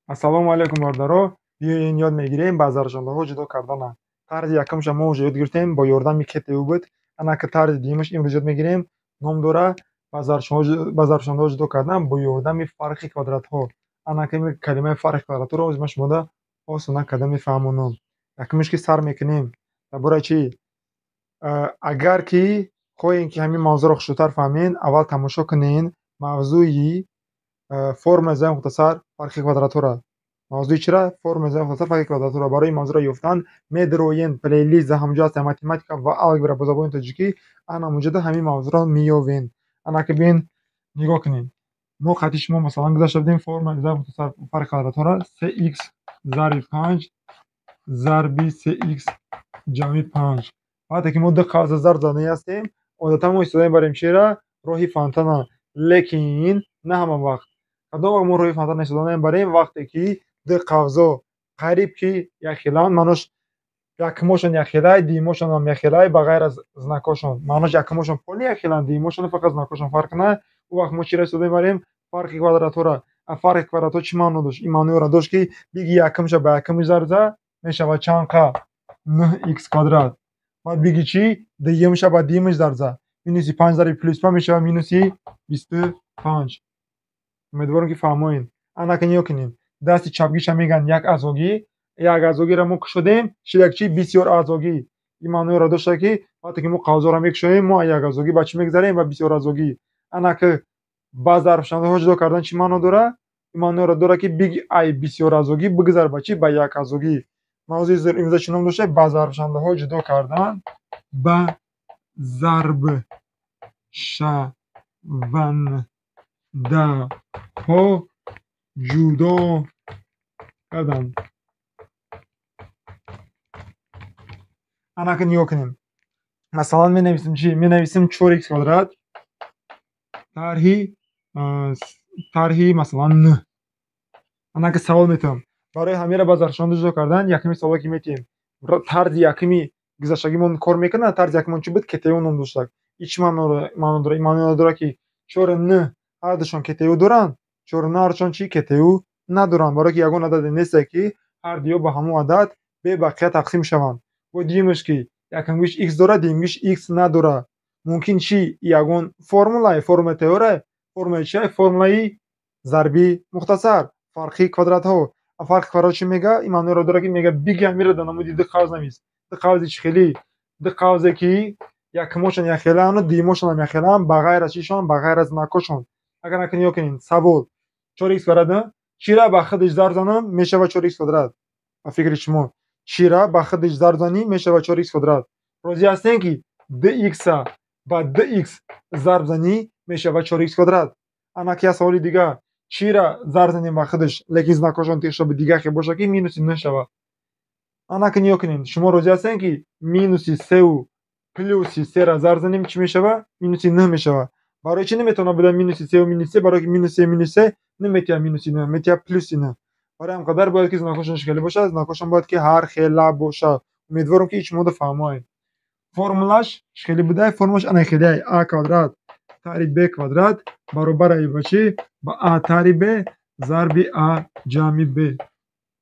ассалому алайкум бародаро. Биёин ёд мегирем ба заршандаҳо ҷудо кардана. Тарзи якумша мо уҷа ёд гирифтем бо ёрдами КТУ буд. Ана ки тарзи дуюмаш имрӯз ёд мегирем. Ном дора ба заршандаҳо ҷудо кардан бо ёрдами фарқи квадратҳо. Ана ки калимаи фарқи квадратҳоро ӯзма шумода осона карда мефаҳмонам. Якумаш ки сар мекунем дар бораи чӣ? Агар ки хоҳем ки ҳамин мавзӯъро хушудтар фаҳмед, аввал тамошо кунед мавзӯи формулаи зайғи мухтасар фарқи квадратҳоро. мавзӯи чира? Формулаи зайғи мухтасар фарқи квадратҳоро. Барои ин мавзӯъро ёфтан медироен плейлист за ҳамҷоҳасти математика ва алгебра бо забони тоҷикӣ. Ана муҷода ҳамин мавзӯъро меёвем. Ана ки биён нигоҳ кунед. мо хати шумо масалан гузашта будем формулаи зайғи мухтасар фарқи квадратҳоро 3х зарби 5 зарби 3х ҷамъи 5. вақте ки мо ду қавса зарб заданиё ҳастем, одатан мо истофода мебарем чиро? Роҳи фонтана. Лекин на ҳама вақт. кадом вақт мо роҳи фонтана истофода мебарем? Вақте ки ду қавсо қариб ки якхеланд, маънош якумошон якхелай, дуюмошон ҳам якхелай ба ғайр аз знакошон. Маънош якумошон полни якхеланд, дуюмошон фақат знакошон фарқ на. ӯ вақт мо чиро истофода мебарем? Фарқи квадратҳоро. Фарқи квадратҳо чӣ маъно дошт? Ин маъноро дошт ки биги якумша ба якумш зарб за мешавад чанд қа? 9х квадрат. баъд биги чӣ? дуюмша ба дуюмш зарб за минуси 5 зарби плюс 5 мешавад минуси 25. умедворам ки фаҳмоед. Ана ки нигоҳ кунед. Дасти чапгиша мегӯянд як азогӣ. Як азогиро мо кушодем, шуд як чӣ? Бисёр азогӣ. ин маъноро дошта ки вақте ки мо қавсоро мекушоем, мо як азогӣ ба чӣ мегзарем? Ба бисёр азогӣ. Ана ки ба зарбшавандаҳо ҷудо кардан чӣ маъно дорад? ин маъноро дорад ки биги ай бисёр азогӣ бигзар ба чӣ? Ба як азогӣ. мавзӯи имрӯза чӣ ном дошта? Ба зарбшавандаҳо ҷудо кардан. Ба зарбшавандаҳо ҷудо кардан. ана ки нигоҳ кунем. Масалан менависем чӣ? Менависем 4х квадрат тарҳи масалан 9. ана ки савол метавам. барои ҳамеро ба зарбшаванда ҷудо кардан якуми саволе ки метиҳем. Тарзи якуми гузаштагимон кор мекунад? Тарзи якумон чӣ буд? КТУ ном дошта. ин чӣ маъно дорад? Ин маъно дорад ки 4 9 ҳардушон КТУ доранд. 4 9 ҳардушон чӣ? КТУ надоранд. барое ки ягон ададе несте ки ҳар дуё ба ҳамон адад бебақия тақсим шаванд. бо дуюмаш ки якумгиш х дорад, дуюмгиш х надорад. мумкин чӣ? Ягон формулаи теория. Формулаи чӣ? Формулаи зарби мухтасар фарқи квадратҳо. фарқи квадрат чӣ мегӯяд? ин маъноро дорад ки мега биги ҳамеро дар намуди ду қавс навис. ду қавси чӣ хелӣ? ду қавсе ки якумошон якхелаанд, дуюмошон ҳам якхелаанд ба ғайр аз чишон? Ба ғайр аз знакошон. агар наки нигоҳ кунед. Савол 4х квадрат чира ба худаш зарб занам мешавад 4х квадрат. ба фикри шумо чира ба худаш зарб занӣ мешавад 4х квадрат. розӣ ҳастем ки 2х ба 2х зарб занӣ мешавад 4х квадрат. ана ки як саволи дигар. чира зарб занем ба худаш, лекин знакошон тиқша дигар ки боша ки минуси 9 шавад. ана ки нигоҳ кунед. шумо розӣ ҳастем ки минуси 3 плюси 3ро зарб занем чӣ мешавад? Минуси 9 мешавад. барои чӣ наметавонад буда минуси 3 минуси 3? барое ки минуси 3 наметиҳад минуси 9, метиҳад плюси 9. барои ҳам қадар бояд ки знакошон чӣ хеле бошад? Знакошон бояд ки ҳар хела бошад. умедворам ки шумо фаҳмоед. формулаш чӣ хеле буда? Формулаш ана хеле а квадрат тари б квадрат баробар ба чӣ? Ба а тари б зарби а ҷамъи б.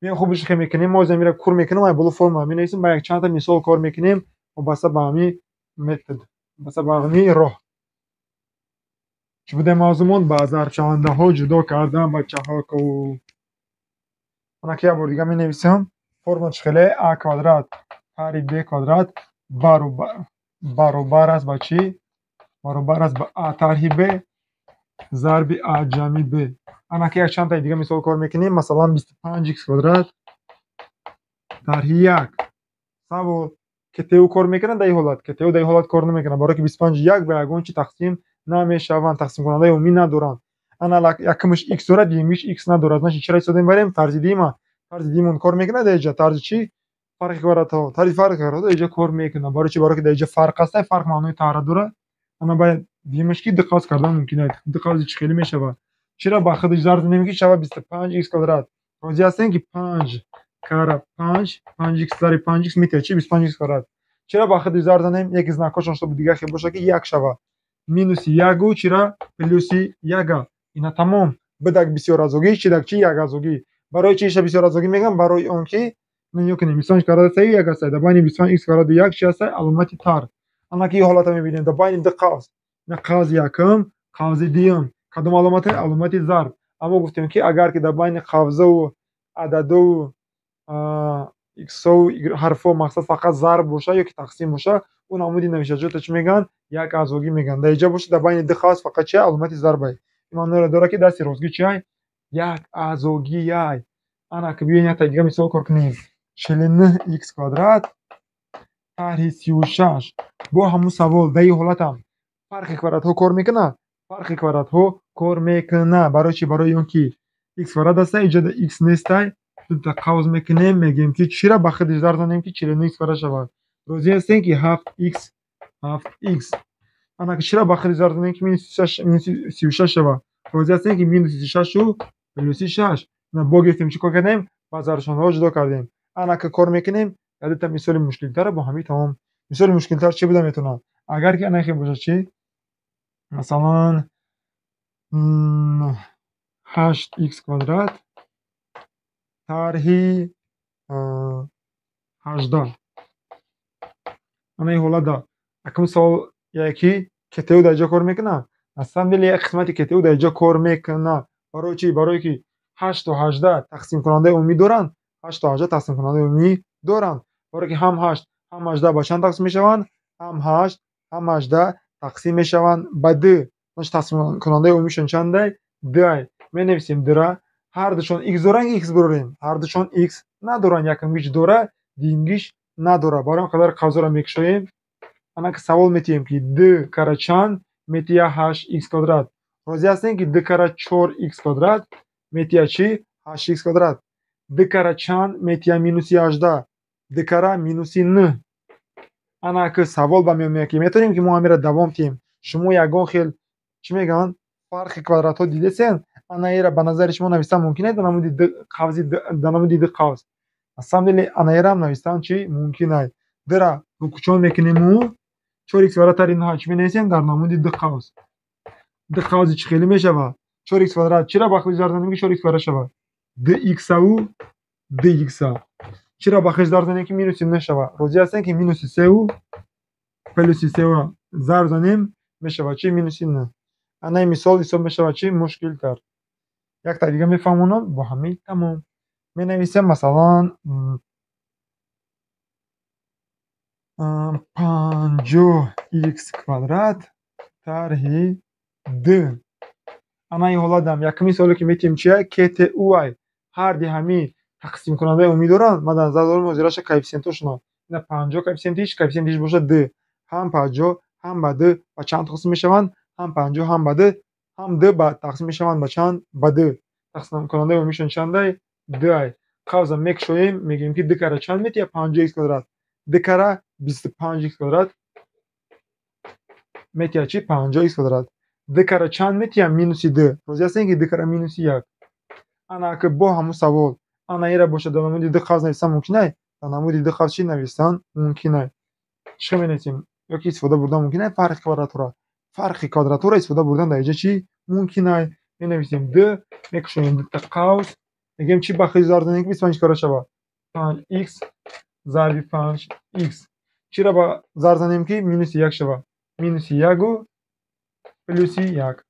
меан хуб шихе мекунем. мо замира кур мекунем, ай боло формула менависем, ба як чанда мисол кор мекунем вобаста ба ҳамин метод, вобаста ба ҳамин роҳ. чӣ буда мавзӯъмон? Ба зарбшавандаҳо ҷудо кардан бачаҳоко. ана ки як бор дигар менависам. формула чӣ хеле? а квадрат тари б квадрат баробар аст ба чӣ? баробар аст ба а тарҳи б зарби а ҷамъи б. ана ки як чандтаи дигар мисол кор мекунем. масалан 25х квадрат тарҳи 1. савол КТУ кор мекунад дар ин ҳолат? КТУ дар ин ҳолат кор намекунад, барое ки 25 1 ба ягон чӣ тақсим намешаванд. тақсимкунандаи умумӣ надоранд. ана якумш х дорад, дуюмиш х надорад. значит чиро истофода мебарем? Тарзи дуюма. тарзи дуюмон кор мекунад дар инҷа? Тарзи чӣ? фарқи квадратҳо. тарзи фарқи квадратҳо дар инҷа кор мекунад. барои чӣ? барое ки дар инҷа фарқ аст. фарқ маънои тағйират дорад. ана бояд дуюмаш ки ду қавс кардан мумкин аст. ду қавси чӣ хеле мешавад? чиро ба худаш зарб занем ки шавад 25х квадрат. розӣ ҳастем ки 5 кара 5х зари 5х метиҳад чӣ? 25х квадрат. чиро ба худаш зарб занем? яке знакошон шуд дигар ки боша ки 1 шавад. минуси 1 чиро? Плюси 1. ина тамом. бидак бисёр азогӣ, чидак чӣ? Як азогӣ. برای چی ایشا بسیار آزادی میگم؟ برای اون که نمیو کنیم 25 کارات سه یک است. در بین 25 x کارات یک چی است؟ علامتی تار. اما که حالت میبینیم در بین دو قوس. نه قوس یکم، قوس دوم. کدام علامت؟ علامت ضرب. اما گفتیم که اگر که در بین قوس و عدد و x و حرف و مقصد فقط ضرب باشه یا که تقسیم باشه، اون عمودی نوشته چی میگن؟ یک ازوگی میگن. در اینجا باشه در بین دو قوس فقط چه علامت ضرب است. ایمان داره که دستی روزگی چی؟ یک ازوگی یک. انا که بیاین تا دیگه مثال کار کنیم. 49 x کвадрат طرح 36 با همون سوال در این حالت هم فرق کвадрат ها کار میکنه. فرق کвадрат ها کار میکنه. برای چی؟ برای اون که x کвадрат است ایجاد x نیست. تا قوس میکنیم میگیم که چی را به خودش ضرب کنیم که 49 x کвадрат شود. روزی هستیم که 7x انا که چی را به خودش ضرب کنیم که -36 شود. روزی هستیم که -36 و +6 نه با گفتیم چی کار کردیم؟ بازارشان ها جدا کردیم. انا که کار میکنیم یادت مثال مشکل تر با همین تمام. مثال مشکل تر چی بوده میتونه؟ اگر که انا خیلی باشه چی؟ مثلا 8x کвадрат طرح 18 انا این حالت دا اکم سوال یکی کتیو در اینجا کار میکنه. اصلا دلی یک قسمتی کتیو در اینجا کار میکنه. برای چی؟ برای که 8 و 18 تقسیم کننده عمومی دارن. 8 و 18 تقسیم کننده عمومی دارن. برای که هم 8 هم 18 با چند تقسیم میشوند؟ هم 8 هم 18 تقسیم میشوند به 2. اون تقسیم کننده عمومیشون چنده؟ 2. می نویسیم درا هر دوشون x دارن x بریم. هر دوشون x ندارن. یکمیش داره دیگیش نداره. برای قدر قوس را میکشیم. انا که سوال میتیم که 2 کره چند میتیه 8x کвадрат. روزی هستیم که 2 کره 4x کвадрат میتیه چی؟ 8x کвадрат. 2 کره چند میتیه -18. 2 کره -9. انا که سوال به میگه که میتونیم که ما همین را دوام تیم. شما یگان خیل چی میگن؟ فرق کвадрат ها دیدین؟ انا ایرا به نظر شما نوشتن ممکنه در نمود قوس در نمود قوس. اصلا دلی انا ایرا هم نوشتن چی ممکنه. درا رو کوچون میکنیم 4x کвадрат این ها چی مینویسیم در نمود دو قوس. دو قوس چی خیلی میشه؟ 4x کвадрат چرا با خودش ضرب کنیم که 4x کвадрат شود؟ 2x و 2x چرا با خودش ضرب کنیم که -3 نشود؟ روزی هستن که -3 و +3 ضرب کنیم میشه چی؟ -9. انا این مثال حساب میشه چی؟ مشکل تر. یک تا دیگه میفهمونم با همین تمام. می نویسیم مثلا 50x کвадрат طرح 2. اما این حالا دم یکمی سوالی که میتیم چیه؟ کت اوی هر دی همی تقسیم کننده عمومی دارن. ما در نظر داریم مزیرش کوفیسینتشون. نه 50 کوفیسینتش باشه 2. هم 50 هم به 2 با چند تقسیم میشوند؟ هم 50 هم به 2 هم 2 با تقسیم میشوند با چند؟ به 2. تقسیم کننده عمومیشون چنده؟ 2. قوس میکشیم میگیم که 2 کره چند میتیه 50x کвадрат. 2 کره 25x کвадрат میتیه چی؟ 50x کвадрат. 2 کره چند میتیه؟ -2. روزی هستین که 2 کره -1. انا که با همون سوال انا ایرا باشه در نمود دو قوس نوشتن ممکنه؟ در نمود دو قوس چی نوشتن ممکنه؟ چی می‌نویسیم؟ یا که استفاده بردن ممکنه فرق کвадратورا. فرق کвадратورا استفاده بردن در اینجا چی ممکنه؟ می‌نویسیم 2 میکشیم دو تا قوس میگیم چی با خودش ضرب کنیم که 25 کاره شود 5x ضرب 5x. چی را با ضرب کنیم که -1 شود؟ -1 و +1.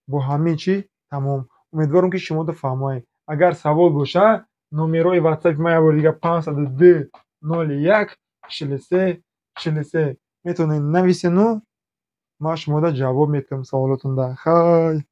با همین چی تمام. امیدوارم که شما فهمید. اگر سوال باشه نمره واتساپ ما یه دیگه 502 01 43 43 میتونین نویسین و ما شما جواب میدم سوالاتون. خیلی